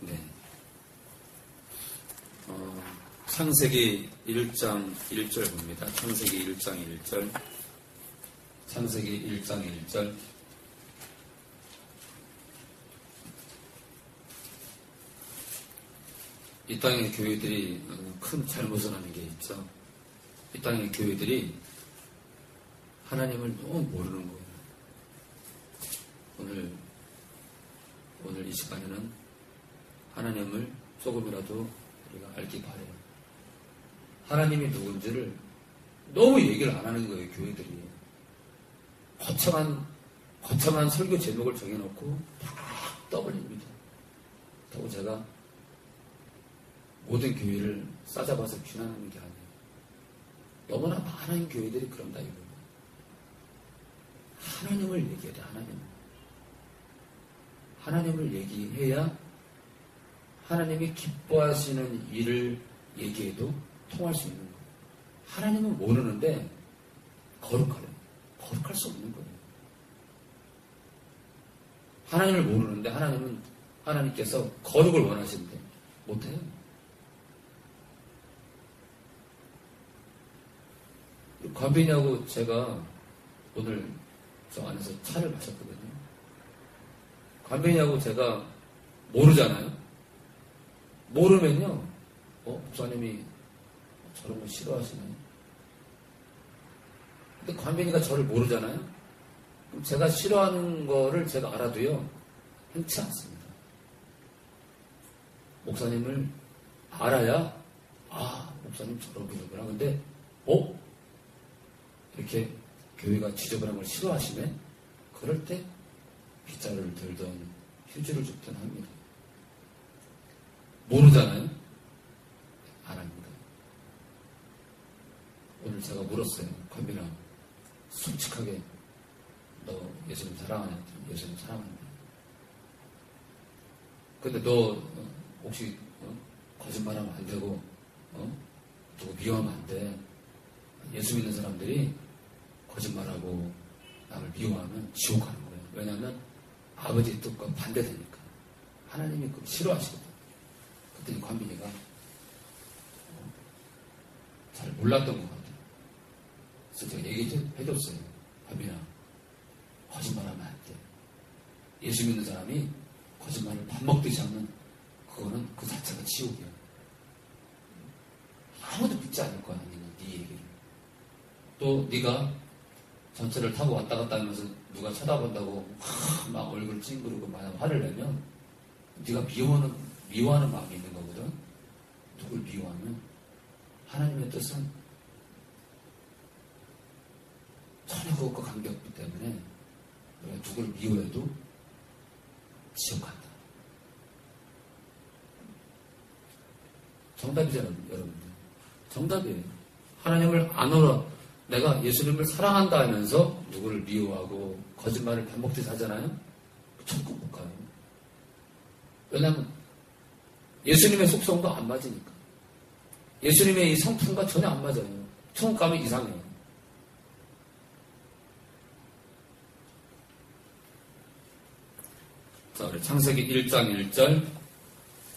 네. 창세기 1장 1절 봅니다. 창세기 1장 1절. 창세기 1장 1절. 이 땅의 교회들이 큰 잘못을 하는 게 있죠. 이 땅의 교회들이 하나님을 너무 모르는 거예요. 오늘 이 시간에는 하나님을 조금이라도 우리가 알기 바래요. 하나님이 누군지를 너무 얘기를 안 하는 거예요, 교회들이. 거창한 설교 제목을 정해놓고 막 떠벌립니다. 그리고 제가 모든 교회를 싸잡아서 비난하는 게 아니에요. 너무나 많은 교회들이 그런다 이거예요. 하나님을 얘기해야 돼, 하나님을 얘기해야 하나님이 기뻐하시는 일을 얘기해도 통할 수 있는 거예요. 하나님은 모르는데 거룩하래요. 거룩할 수 없는 거예요. 하나님을 모르는데 하나님께서 거룩을 원하시는데 못해요. 관빈이하고 제가 오늘 저 안에서 차를 마셨거든요. 관빈이하고 제가 모르잖아요. 모르면요, 목사님이 저런 거 싫어하시네. 근데 관빈이가 저를 모르잖아요. 그럼 제가 싫어하는 거를 제가 알아도요, 흔치 않습니다. 목사님을 알아야, 목사님 저런 분이구나. 근데, 이렇게 교회가 지저분한 걸 싫어하시네? 그럴 때 빗자루를 들던 휴지를 줍던 합니다. 모르잖아요? 안 합니다. 오늘 제가 물었어요. 관빈아, 솔직하게 너 예수님 사랑하냐? 예수님 사랑한다. 근데 너 혹시 거짓말하면 안 되고 누구 미워하면 안 돼. 예수 믿는 사람들이 거짓말하고 남을 미워하면 지옥 가는 거예요. 왜냐하면 아버지의 뜻과 반대되니까. 하나님이 그걸 싫어하시거든요. 그랬더니 관빈이가 잘 몰랐던 것 같아요. 그래서 제가 얘기해줬어요. 관빈아, 거짓말하면 안 돼. 예수 믿는 사람이 거짓말을 밥 먹듯이 하면 그거는 그 자체가 지옥이야. 아무도 믿지 않을 거야. 네 얘기를. 또 네가 전철을 타고 왔다 갔다 하면서 누가 쳐다본다고 막 얼굴 찡그리고 막 화를 내면 네가 미워하는 마음이 있는 거거든. 누굴 미워하면 하나님의 뜻은 전혀 그것과 관계없기 때문에 너가 누굴 미워해도 지옥 간다. 정답이잖아요, 여러분들. 정답이에요. 하나님을 안 알아. 내가 예수님을 사랑한다 하면서 누구를 미워하고 거짓말을 밥 먹듯이 하잖아요? 천국 못 가요. 왜냐하면 예수님의 속성도 안 맞으니까. 예수님의 이 성품과 전혀 안 맞아요. 천국 가면 이상해요. 자, 우리 창세기 1장 1절.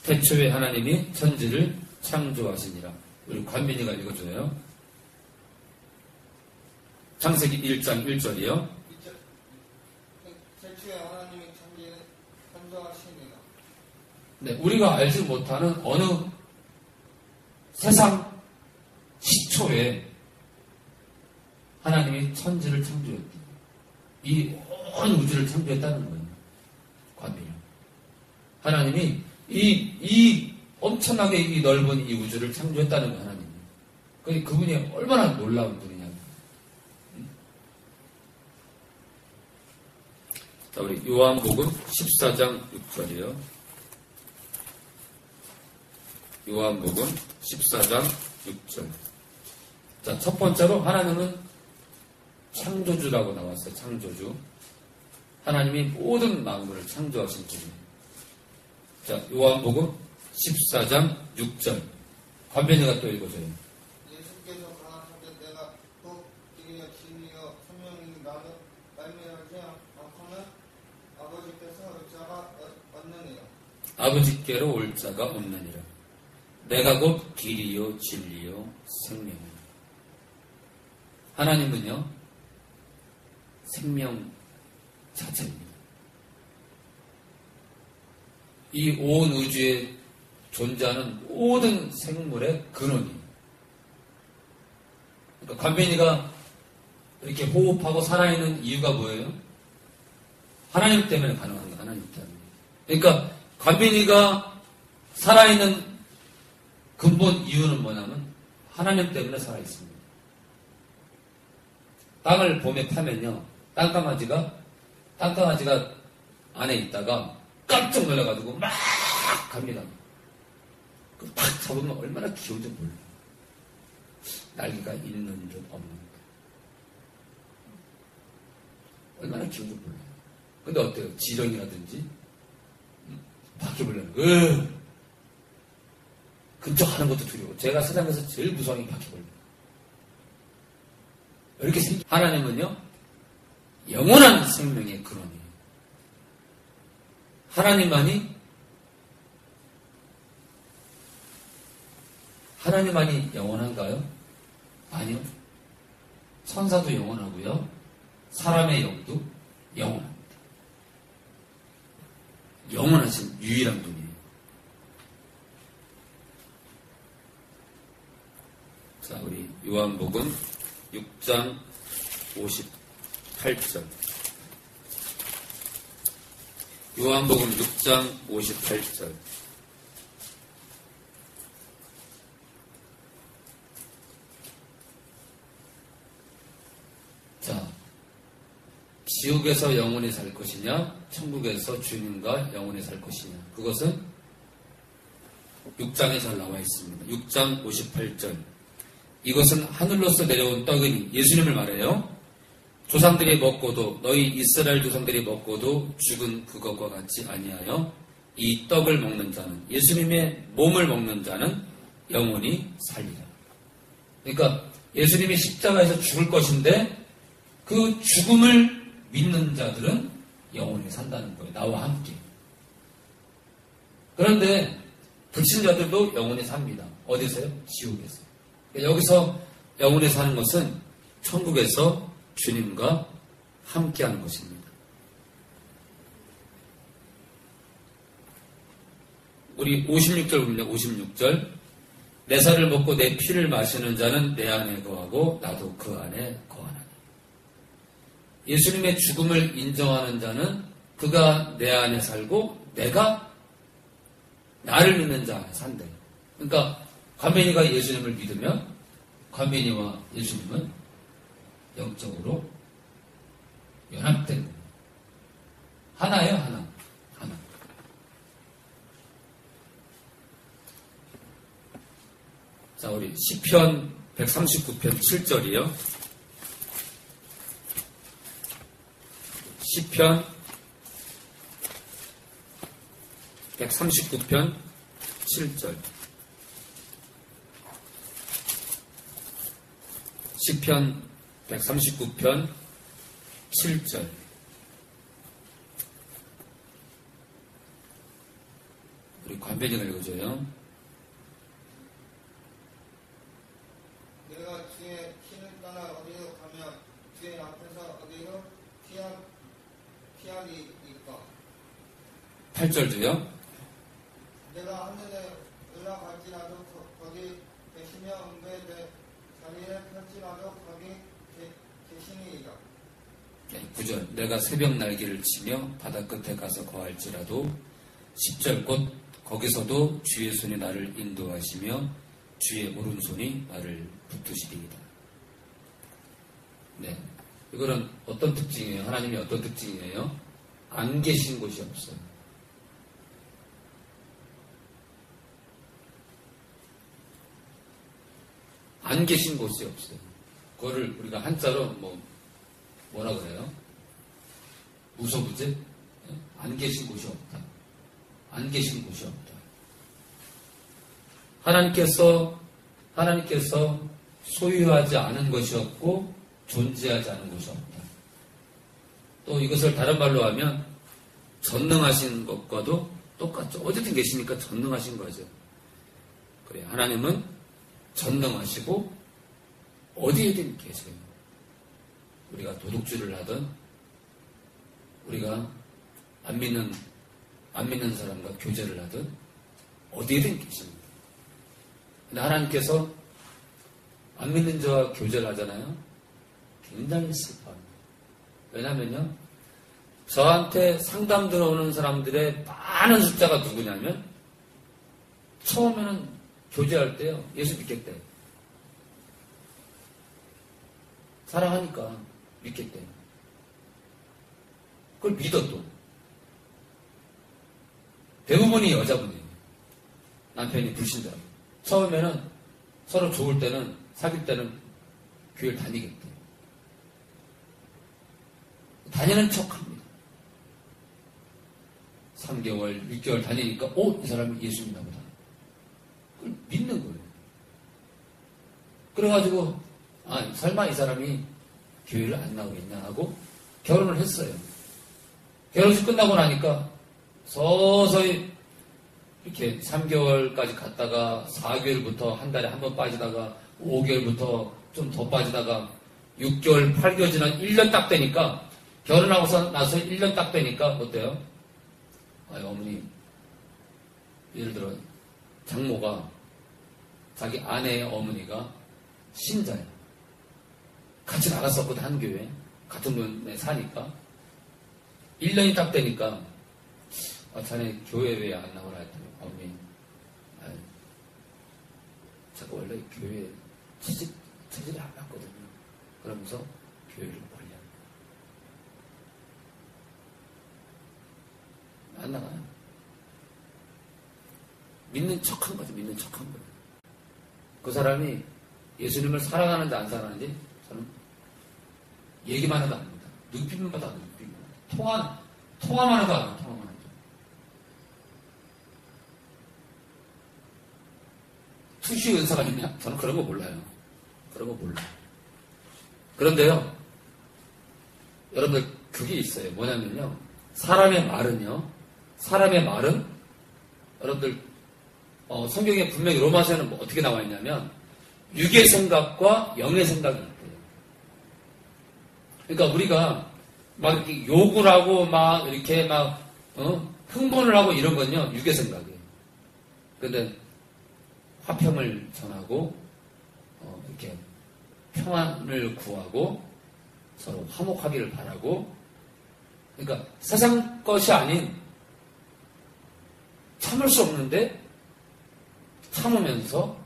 태초에 하나님이 천지를 창조하시니라. 우리 관민이가 읽어줘요. 창세기 1장 1절이요. 태초에 하나님이 천지를 창조하시니라. 네, 우리가 알지 못하는 어느 세상 시초에 하나님이 천지를 창조했다. 이 온 우주를 창조했다는 거예요. 관민이요. 하나님이 이 엄청나게 이 넓은 이 우주를 창조했다는 거예요. 하나님이. 그러니까 그분이 얼마나 놀라운 분이냐. 자, 우리 요한복음 14장 6절이요. 요한복음 14장 6절. 자, 첫 번째로 하나님은 창조주라고 나왔어요. 창조주. 하나님이 모든 만물을 창조하신 분이에요. 자, 요한복음 14장 6절. 관변이가 또 읽어줘요. 예수께서 가라사대 내가 또 길이여 진리여 생명이 나를 말미암지 않고는 아버지께서 어찌하라 얻느니라. 아버지께로 올 자가 없느니라. 내가 곧 길이요 진리요 생명이라. 하나님은요, 생명 자체입니다. 이 온 우주에 존재하는 모든 생물의 근원이에요. 그러니까 관빈이가 이렇게 호흡하고 살아있는 이유가 뭐예요? 하나님 때문에 가능한 거예요. 하나님 때문에. 그러니까 관빈이가 살아있는 근본 이유는 뭐냐면 하나님 때문에 살아있습니다. 땅을 봄에 파면요, 땅강아지가 안에 있다가 깜짝 놀라가지고 막 갑니다. 탁 잡으면 얼마나 귀여운지 몰라요. 날개가 있는 듯 없는 듯. 얼마나 귀여운지 몰라요. 근데 어때요? 지렁이라든지 바퀴벌레는 근처가는 것도 두려워. 제가 세상에서 제일 무서운 게 바퀴벌레. 이렇게 하나님은요, 영원한 생명의 근원이에요. 하나님만이 영원한가요? 아니요. 천사도 영원하고요. 사람의 영도 영원합니다. 영원하신 유일한 분이에요. 자, 우리 요한복음 6장 58절. 요한복음 6장 58절. 자, 지옥에서 영원히 살 것이냐, 천국에서 주님과 영원히 살 것이냐. 그것은 6장에 잘 나와 있습니다. 6장 58절. 이것은 하늘로서 내려온 떡이니, 예수님을 말해요. 조상들이 먹고도, 너희 이스라엘 조상들이 먹고도 죽은 그것과 같이 아니하여 이 떡을 먹는 자는, 예수님의 몸을 먹는 자는 영원히 살리라. 그러니까 예수님이 십자가에서 죽을 것인데 그 죽음을 믿는 자들은 영원히 산다는 거예요. 나와 함께. 그런데 불신자들도 영원히 삽니다. 어디서요? 지옥에서. 여기서 영원히 사는 것은 천국에서 주님과 함께하는 것입니다. 우리 56절 봅니다. 56절. 내 살을 먹고 내 피를 마시는 자는 내 안에 거하고 나도 그 안에 거하나니. 예수님의 죽음을 인정하는 자는 그가 내 안에 살고 내가 나를 믿는 자 안에 산대요. 그러니까 관빈이가 예수님을 믿으면 관빈이와 예수님은 영적으로 연합된 거예요. 하나예요, 하나. 자, 우리 시편 139편 7절이요. 시편 139편 7절. 시편 139편 7절. 우리 관배정을 읽어줘요. 내가 주의 길을 따라 어디로 가면 주의 앞에서 어디로 피하리이까. 8절도요. 내가 하늘에 올라갈지라도 거기 계시며 은혜의 자리에 펼지라도 거기 계시니이다. 9절. 내가 새벽 날개를 치며 바다 끝에 가서 거할지라도. 10절. 곧 거기서도 주의 손이 나를 인도하시며 주의 오른손이 나를 붙드시리이다. 네, 이거는 어떤 특징이에요? 하나님이 어떤 특징이에요? 안 계신 곳이 없어요. 안 계신 곳이 없어요. 그거를 우리가 한자로 뭐라 그래요? 무소부재? 안 계신 곳이 없다. 안 계신 곳이 없다. 하나님께서 소유하지 않은 것이 없고 존재하지 않은 것이 없다. 또 이것을 다른 말로 하면 전능하신 것과도 똑같죠. 어쨌든 계시니까 전능하신 거죠. 그래, 하나님은 전능하시고 어디에든 계세요. 우리가 도둑질을 하든 우리가 안 믿는 사람과 교제를 하든 어디에든 계십니다. 근데 하나님께서 안 믿는 자와 교제를 하잖아요. 굉장히 슬퍼합니다. 왜냐면요, 저한테 상담 들어오는 사람들의 많은 숫자가 누구냐면, 처음에는 교제할 때요, 예수 믿겠대요. 사랑하니까 믿겠대요. 그걸 믿어 또. 대부분이 여자분이에요. 남편이 불신자예요. 처음에는 서로 좋을 때는, 사귈 때는 교회를 다니겠대요. 다니는 척 합니다. 3개월, 6개월 다니니까, 이 사람이 예수 믿나 보다. 그걸 믿는 거예요. 그래가지고, 설마 이 사람이 교회를 안 나오겠냐 하고 결혼을 했어요. 결혼식 끝나고 나니까 서서히 이렇게 3개월까지 갔다가 4개월부터 한 달에 한 번 빠지다가 5개월부터 좀 더 빠지다가 6개월, 8개월 지난 1년 딱 되니까 결혼하고 나서 1년 딱 되니까 어때요? 어머니, 예를 들어 장모가 자기 아내의 어머니가 신자예요. 같이 나갔었거든, 한 교회. 같은 동네 사니까. 1년이 딱 되니까 자네 교회 왜 안 나오나 했더니 어머니, 제가 원래 교회 체질이 안 맞거든요. 그러면서 교회를 멀리 합니다. 안 나가요. 믿는 척한 거죠. 믿는 척한 거예요. 그 사람이 예수님을 사랑하는지 안 사랑하는지 저는 얘기만 해도 압니다. 눈빛만 봐도 눈빛만. 통화만 해도 압니다. 통화만 해도. 투시 은사가 있냐? 저는 그런 거 몰라요. 그런 거 몰라요. 그런데요, 여러분들 그게 있어요. 뭐냐면요, 사람의 말은 여러분들 성경에 분명히 로마서에는 어떻게 나와 있냐면 육의 생각과 영의 생각이 있대요. 그러니까 우리가 막 이렇게 욕을 하고 막 이렇게 막 흥분을 하고 이런 건요, 육의 생각이에요. 그런데 화평을 전하고 이렇게 평안을 구하고 서로 화목하기를 바라고, 그러니까 세상 것이 아닌 참을 수 없는데 참으면서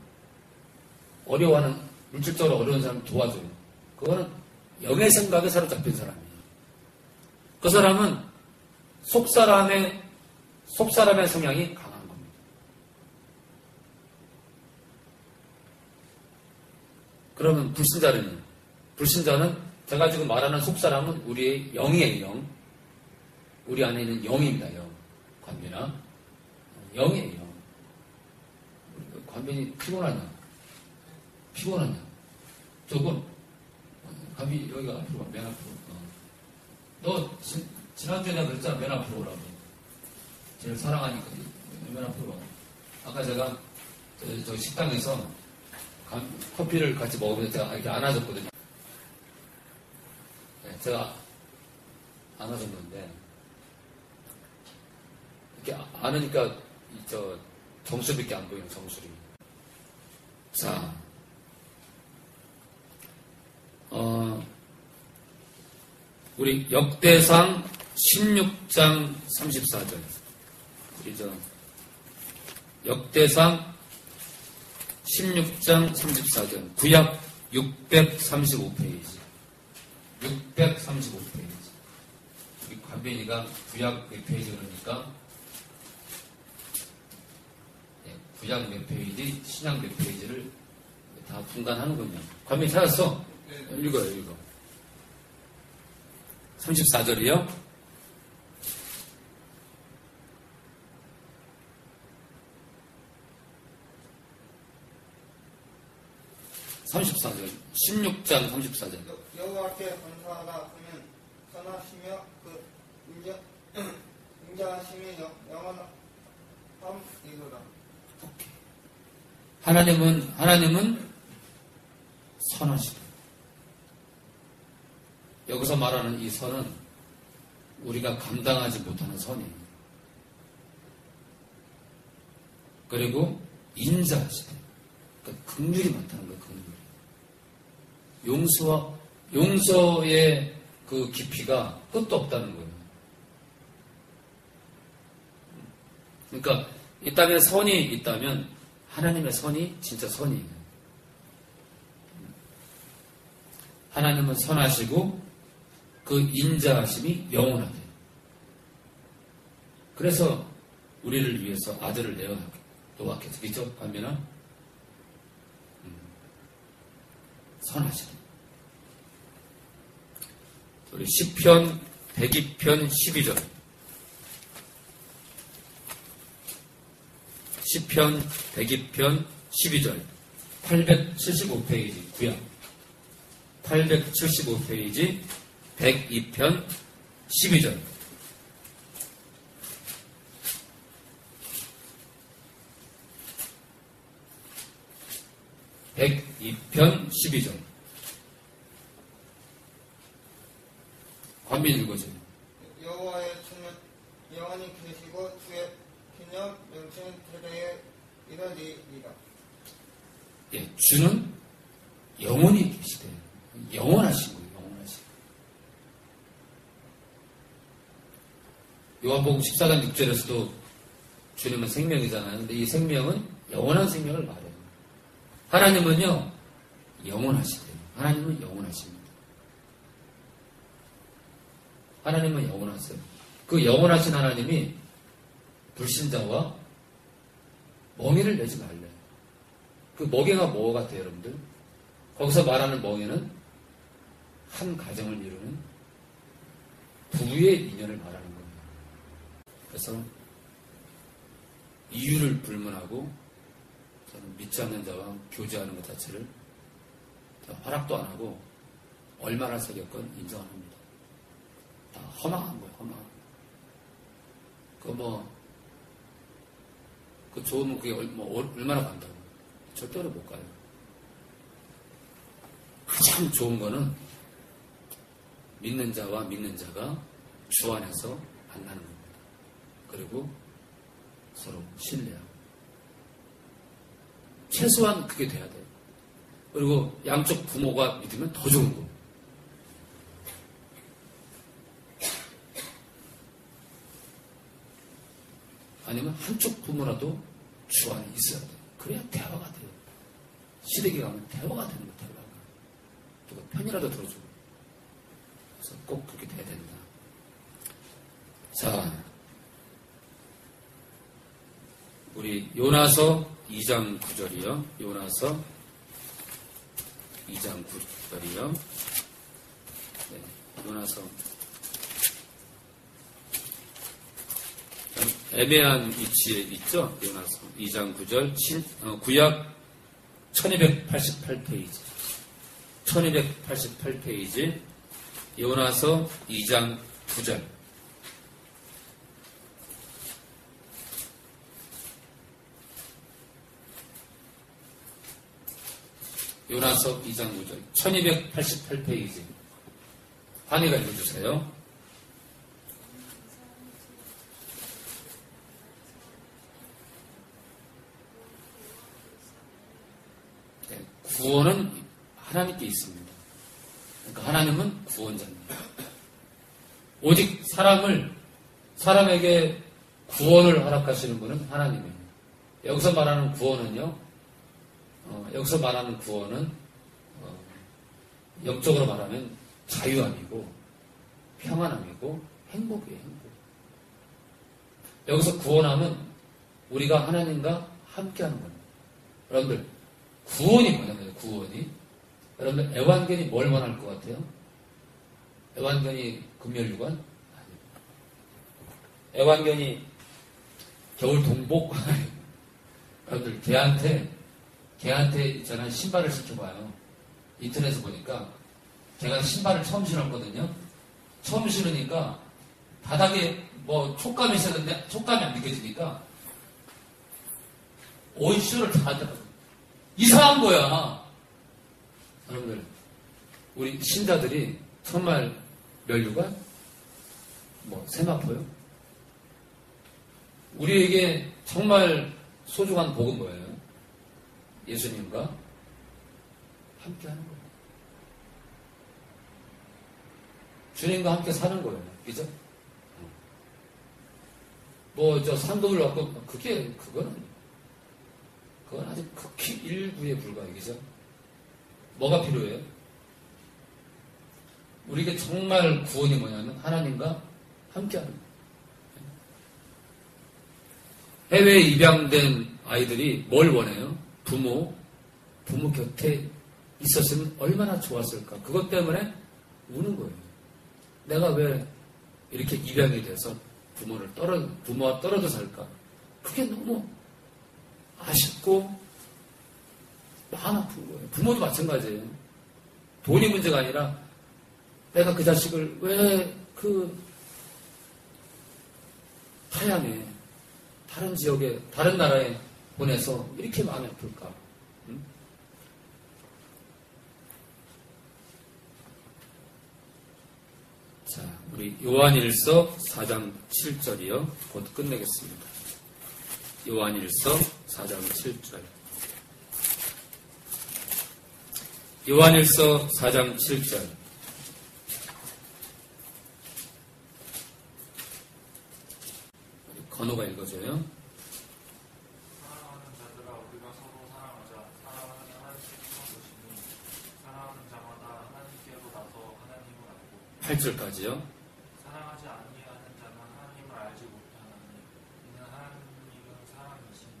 어려워하는, 물질적으로 어려운 사람 도와줘요. 그거는 영의 생각에 사로잡힌 사람이에요. 그 사람은 속사람의 성향이 강한 겁니다. 그러면 불신자는 제가 지금 말하는 속사람은 우리의 영이에요. 영. 우리 안에 있는 영입니다. 영. 관변아, 영이에요. 관변이 피곤하냐? 조금. 관변이 여기가 앞으로 가, 맨 앞으로. 너 지난주에 내가 그랬잖아. 맨 앞으로 오라고. 제일 사랑하니까 맨 앞으로 와. 아까 제가 저 식당에서 커피를 같이 먹으면서 제가 이렇게 안아줬거든요. 네, 제가 안아줬는데 이렇게 안으니까 정수리밖에 안 보이는 정수리. 자, 우리 역대상 16장 34절. 우리 역대상 16장 34절. 구약 635페이지. 635페이지. 우리 관변이가 구약 몇 페이지 그러니까, 구약 몇 페이지, 신약 몇 페이지를 다 분간하는군요. 관변이 찾았어? 네. 읽어. 34절이요. (34절) 16장 34절. 여호와께 감사하라 하면 선하시며 그 인자하심이 함이로다. 하나님은 선하시다. 여기서 말하는 이 선은 우리가 감당하지 못하는 선이에요. 그리고 인자하시다. 그러니까 긍휼이 많다는 거예요. 긍휼. 용서의 그 깊이가 끝도 없다는 거예요. 그러니까 이 땅에 선이 있다면 하나님의 선이 진짜 선이에요. 하나님은 선하시고 그 인자하심이 영원하대요. 그래서 우리를 위해서 아들을 놓았겠죠. 그죠? 반면은 선하시다. 우리 시편 102편 12절. 시편 102편 12절. 875페이지 구약. 875페이지 102편 12절. (102편) 12절. 관민 읽어줘요. 여호와의 주는 영원히 계시고 주의 기념 명칭은 대대에 이르리이다. 예, 주는 영원히 계시대요. 영원하신 거예요. 영원하신 거예요. 요한복음 14장 6절에서도 주님은 생명이잖아요. 근데 이 생명은 영원한 생명을 말해요. 하나님은요, 영원하시대요. 하나님은 영원하십니다. 하나님은 영원하세요. 그 영원하신 하나님이 불신자와 멍에를 내지 말래요. 그 멍에가 뭐 같아요, 여러분들? 거기서 말하는 멍에는 한 가정을 이루는 부부의 인연을 말하는 거예요. 그래서 이유를 불문하고 저는 믿지 않는 자와 교제하는 것 자체를 허락도 안 하고 얼마나 새겼건 인정 안 합니다. 다 허망한 거예요, 허망한 거. 그 좋으면 그게 얼마나 간다고. 절대로 못 가요. 가장 좋은 거는 믿는 자와 믿는 자가 주 안에서 만나는 겁니다. 그리고 서로 신뢰하고. 최소한 그게 돼야 돼요. 그리고 양쪽 부모가 믿으면 더 좋은 거예요. 아니면 한쪽 부모라도 주 안에 있어야 돼요. 그래야 대화가 돼요. 시댁에 가면 대화가 되는 거예요. 대화가. 누가 편이라도 들어주고. 그래서 꼭 그렇게 돼야 된다. 자, 우리 요나서 2장 9절이요. 요나서 2장 9절이요. 네, 요나서 애매한 위치에 있죠. 요나서 2장 9절 구약 1288페이지 1288페이지 요나서 2장 9절. 요나서 2장 9절 1288페이지 한이가 읽어주세요. 네, 구원은 하나님께 있습니다. 그러니까 하나님은 구원자입니다. 오직 사람에게 구원을 허락하시는 분은 하나님이에요. 여기서 말하는 구원은요, 영적으로 말하면 자유함이고, 평안함이고, 행복이에요, 행복. 여기서 구원함은 우리가 하나님과 함께하는 겁니다. 여러분들, 구원이 뭐냐면, 구원이. 여러분들, 애완견이 뭘 원할 것 같아요? 애완견이 금멸유관? 아닙니다. 애완견이 겨울 동복? 여러분들, 걔한테 있잖아요. 신발을 시켜봐요. 인터넷에서 보니까 걔가 신발을 처음 신었거든요. 처음 신으니까 바닥에 뭐 촉감이 있었는데 촉감이 안 느껴지니까 온쇼를 다 하더라고. 이상한 거야. 여러분들, 우리 신자들이 정말 면류관? 세마포요? 우리에게 정말 소중한 복은 뭐예요? 예수님과 함께 하는 거예요. 주님과 함께 사는 거예요. 그죠? 상급을 얻고, 그건 아직 극히 일부에 불과해요. 그죠? 뭐가 필요해요? 우리에게 정말 구원이 뭐냐면 하나님과 함께 하는 거예요. 해외에 입양된 아이들이 뭘 원해요? 부모 곁에 있었으면 얼마나 좋았을까. 그것 때문에 우는 거예요. 내가 왜 이렇게 입양이 돼서 부모와 떨어져 살까? 그게 너무 아쉽고 마음 아픈 거예요. 부모도 마찬가지예요. 돈이 문제가 아니라 내가 그 자식을 왜 타향에, 다른 지역에, 다른 나라에 보내서 이렇게 마음이 아플까? 응? 자, 우리 요한일서 4장 7절이요. 곧 끝내겠습니다. 요한일서 4장 7절. 요한일서 4장 7절. 건호가 읽어줘요. 사랑하는 자들아, 우리가 서로 사랑하자. 사랑하는 하나님께 품어주시니 사랑하는 자마다 하나님께로 나서 하나님을 알고 8절까지요. 사랑하지 아니하는 자는 하나님을 알지 못하나니 이는 하나님은 사랑이시니.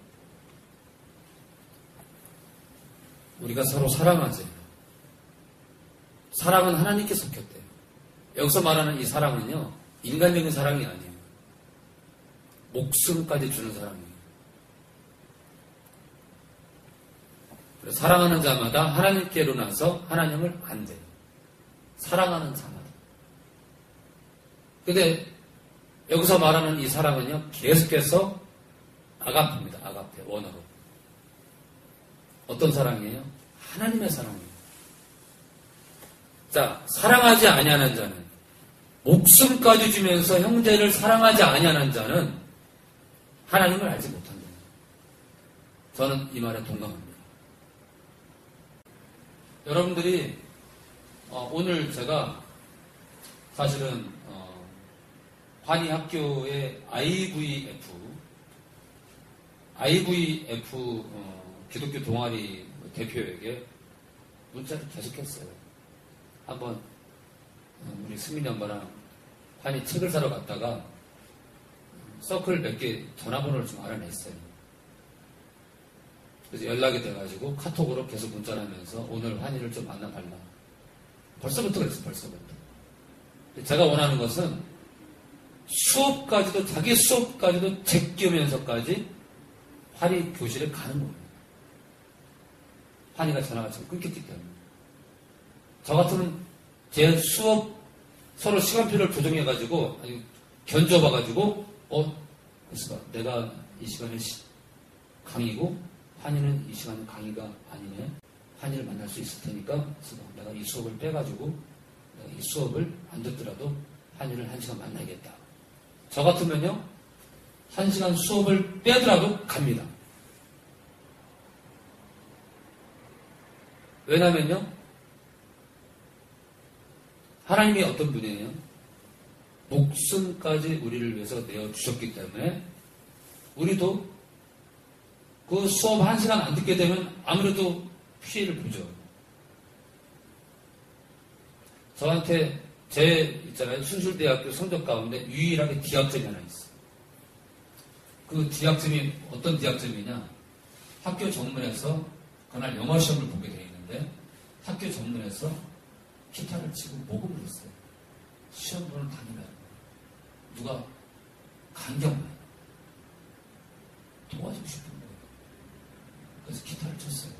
우리가 서로 사랑하지. 사랑은 하나님께 속했대요. 여기서 말하는 이 사랑은요, 인간적인 사랑이 아니에요. 목숨까지 주는 사랑이에요. 그래서 사랑하는 자마다 하나님께로 나서 하나님을 안대요. 사랑하는 자마다. 근데 여기서 말하는 이 사랑은요, 계속해서 아가페입니다. 아가페, 원어로. 어떤 사랑이에요? 하나님의 사랑이에요. 자, 사랑하지 아니하는 자는, 목숨까지 주면서 형제를 사랑하지 아니하는 자는 하나님을 알지 못한다. 저는 이 말에 동감합니다. 여러분들이 오늘 제가 사실은 환희 학교의 IVF 기독교 동아리 대표에게 문자를 계속했어요. 한번 우리 승민이 엄마랑 환희 책을 사러 갔다가 서클 몇 개 전화번호를 좀 알아냈어요. 그래서 연락이 돼가지고 카톡으로 계속 문자를 하면서 오늘 환희를 좀 만나달라. 벌써부터 그랬어요. 벌써부터. 제가 원하는 것은 수업까지도, 자기 수업까지도 제끼면서까지 환희 교실에 가는 거예요. 환희가 전화가 지금 끊겼기 때문에. 저 같으면 제 수업 서로 시간표를 조정해가지고 견줘봐가지고 그래서 내가 이 시간에 강의고 환희는 이 시간에 강의가 아니네. 환희를 만날 수 있을 테니까 그래서 내가 이 수업을 빼가지고 내가 이 수업을 안 듣더라도 환희를 1시간 만나야겠다. 저 같으면요 1시간 수업을 빼더라도 갑니다. 왜냐면요 하나님이 어떤 분이에요? 목숨까지 우리를 위해서 내어주셨기 때문에 우리도 그 수업 1시간 안 듣게 되면 아무래도 피해를 보죠. 저한테 있잖아요. 순술대학교 성적 가운데 유일하게 D학점이 하나 있어요. 그 D학점이 어떤 D학점이냐? 학교 정문에서 그날 영어 시험을 보게 되어 있는데 학교 정문에서 기타를 치고 목음을 했어요. 시험 보는 다니면 누가 강경해 도와주고 싶은 거예요. 그래서 기타를 쳤어요.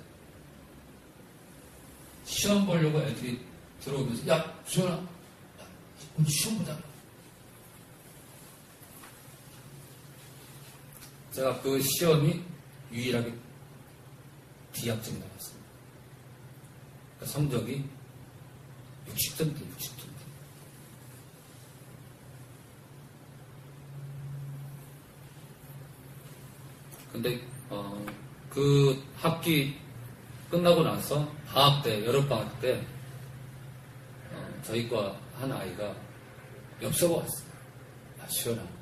시험 보려고 애들이 들어오면서 야 주현아 우리 시험 보자. 제가 그 시험이 유일하게 D학점이 나왔습니다. 그러니까 성적이 60점대, 60점대. 근데 그 학기 끝나고 나서 방학 때, 여름방학 때 저희 과 한 아이가 엽서가 왔어요. 야, 시원아.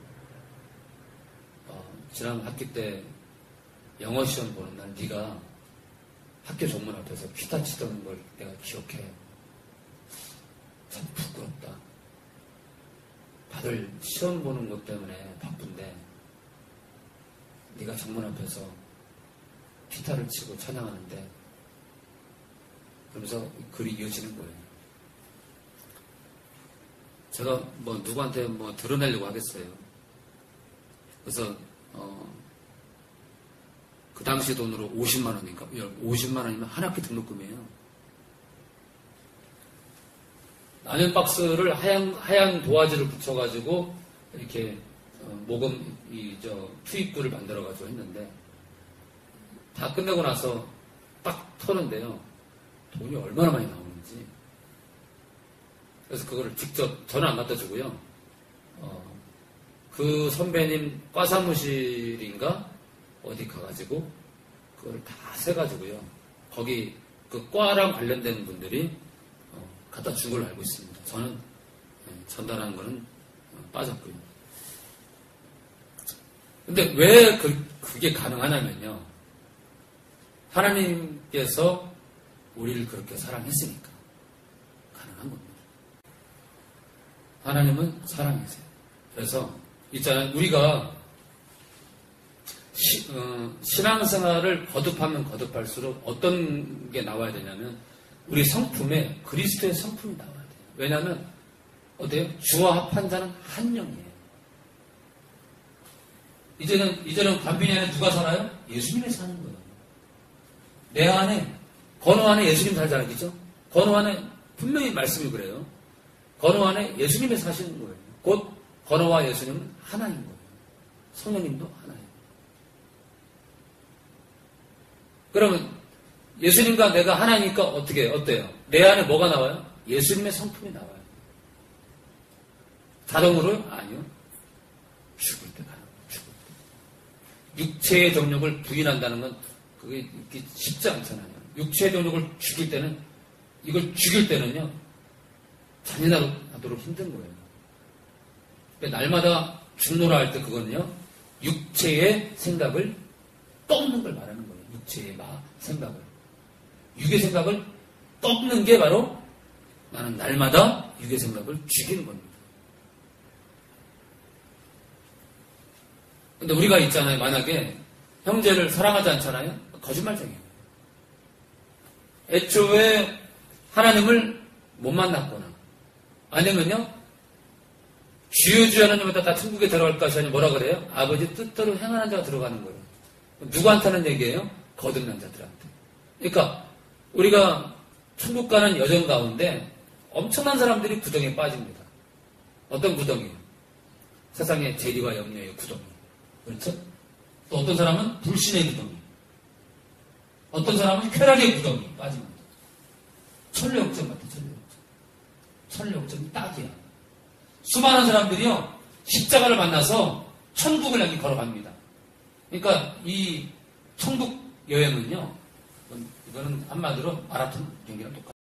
지난 학기 때 영어 시험 보는 날 네가 학교 정문 앞에서 피타 치던 걸 내가 기억해. 참 부끄럽다. 다들 시험 보는 것 때문에 바쁜데 네가 정문 앞에서 피타를 치고 찬양하는데 그러면서 글이 이어지는 거예요. 제가 뭐 누구한테 뭐 드러내려고 하겠어요. 그래서 그 당시 돈으로 50만 원인가 50만 원이면 한 학기 등록금이에요. 라면 박스를 하얀 도화지를 붙여가지고 이렇게 모금 투입구를 만들어가지고 했는데 다 끝내고 나서 딱 터는데요. 돈이 얼마나 많이 나오는지. 그래서 그거를 직접 저는 안 갖다 주고요. 그 선배님 과 사무실인가 어디 가가지고 그걸 다 세가지고요. 거기 그 과랑 관련된 분들이 갖다 준 걸로 알고 있습니다. 저는 전달하는 거는 빠졌고요. 근데 왜 그게 가능하냐면요. 하나님께서 우리를 그렇게 사랑했으니까 가능한 겁니다. 하나님은 사랑이세요. 그래서 있잖아요. 우리가 신앙생활을 거듭하면 거듭할수록 어떤 게 나와야 되냐면 우리 성품에 그리스도의 성품이 나와야 돼요. 왜냐하면 어때요? 주와 합한 자는 한 영이에요. 이제는 관빈이 안에 누가 살아요? 예수님이 사는 거예요. 내 안에 건호 안에 예수님 살잖아요. 그죠? 건호 안에 분명히 말씀이 그래요. 건호 안에 예수님이 사시는 거예요. 곧 건호와 예수님은 하나인 거예요. 성령님도 하나예요. 그러면 예수님과 내가 하나니까 어때요? 내 안에 뭐가 나와요? 예수님의 성품이 나와요. 자동으로요? 아니요. 죽을 때 가는 거예요. 죽을 때. 육체의 정욕을 부인한다는 건 그게 쉽지 않잖아요. 육체의 정욕을 죽일 때는 이걸 죽일 때는요. 잔인하도록 힘든 거예요. 그러니까 날마다 죽노라 할 때 그거는요. 육체의 생각을 꺾는 걸 말하는 거예요. 육체의 생각을. 육의 생각을 꺾는 게 바로 나는 날마다 육의 생각을 죽이는 겁니다. 근데 우리가 있잖아요. 만약에 형제를 사랑하지 않잖아요. 거짓말쟁이에요. 애초에 하나님을 못 만났거나 아니면요. 주여 하나님보다 다 천국에 들어갈 것이 아니라 뭐라 그래요? 아버지 뜻대로 행하는 자가 들어가는 거예요. 누구한테는 얘기예요? 거듭난 자들한테. 그러니까 우리가 천국 가는 여정 가운데 엄청난 사람들이 구덩이에 빠집니다. 어떤 구덩이요? 세상의 재리와 염려의 구덩이. 그렇죠? 또 어떤 사람은 불신의 구덩이. 어떤 사람은 쾌락의 구덩이 빠집니다. 천리역전 같아, 천리역전. 천리역전이 딱이야. 수많은 사람들이요, 십자가를 만나서 천국을 향해 걸어갑니다. 그러니까 이 천국 여행은요, 이거는 한마디로 마라톤 경기랑 똑같아요.